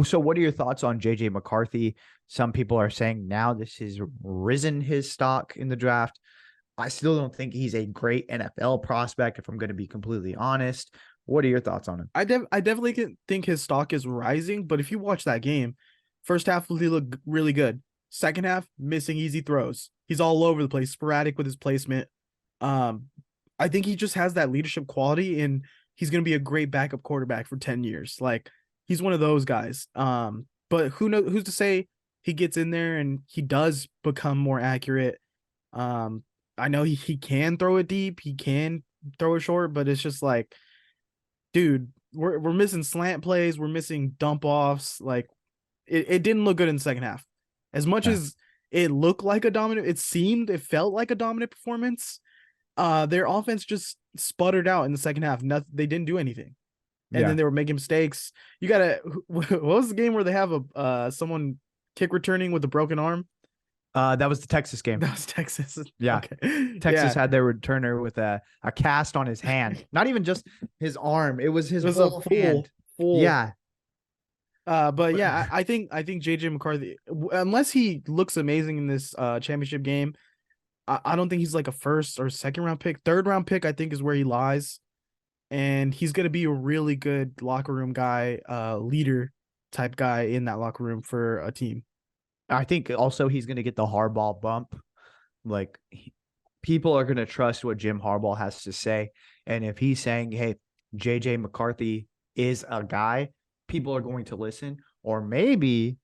So what are your thoughts on JJ McCarthy? Some people are saying now this has risen his stock in the draft. I still don't think he's a great NFL prospect, if I'm going to be completely honest. What are your thoughts on him? I definitely think his stock is rising, but if you watch that game, first half he looked really good. Second half, missing easy throws. He's all over the place, sporadic with his placement. Um, I think he just has that leadership quality, and he's going to be a great backup quarterback for 10 years. Like, he's one of those guys. But who's to say he gets in there and he does become more accurate. I know he can throw it deep, he can throw it short, but it's just like, dude, we're missing slant plays, we're missing dump offs. Like, it didn't look good in the second half. As much Yeah. as it looked like a dominant, it felt like a dominant performance. Their offense just sputtered out in the second half. Nothing, they didn't do anything, and then Yeah. they were making mistakes. You gotta. What was the game where they have a someone kick returning with a broken arm? That was the Texas game. That was Texas. Yeah. Okay, Texas yeah, had their returner with a cast on his hand. Not even just his arm. It was it his was a whole hand. full. Yeah. But yeah, I think JJ McCarthy, unless he looks amazing in this championship game, I don't think he's like a first or second round pick. Third round pick, I think, is where he lies, and he's gonna be a really good locker room guy, leader type guy in that locker room for a team. I think also he's going to get the Harbaugh bump. Like people are going to trust what Jim Harbaugh has to say. And if he's saying, hey, JJ McCarthy is a guy, people are going to listen. Or maybe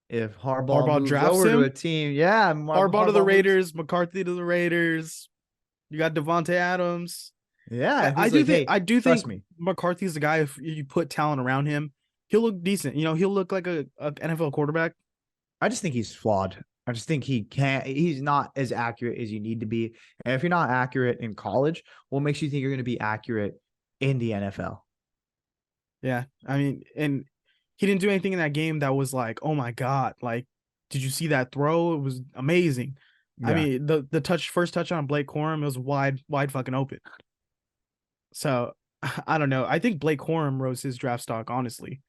if Harbaugh Harbaugh moves drafts over to a him. team, yeah, Harbaugh to the Harbaugh moves. Raiders. McCarthy to the Raiders. You got Devonte Adams. Yeah, I he's do like, think hey, I do think trust me. McCarthy's the guy. If you put talent around him, he'll look decent. He'll look like a NFL quarterback. I just think he's flawed. I just think he's not as accurate as you need to be. And if you're not accurate in college, what makes you think you're going to be accurate in the NFL? Yeah, I mean, and he didn't do anything in that game that was like, oh my god, like, did you see that throw? It was amazing. I Yeah. mean, the first touch on Blake Corum, it was wide fucking open. So I don't know. I think Blake Corum rose his draft stock, honestly.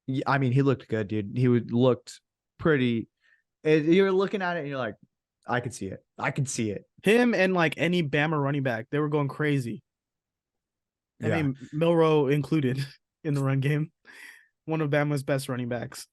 Yeah, I mean, he looked good, dude. Looked pretty. You're looking at it and you're like, I could see it. I could see it. Him and like any Bama running back, they were going crazy. I Yeah. mean, Milrow included in the run game, one of Bama's best running backs.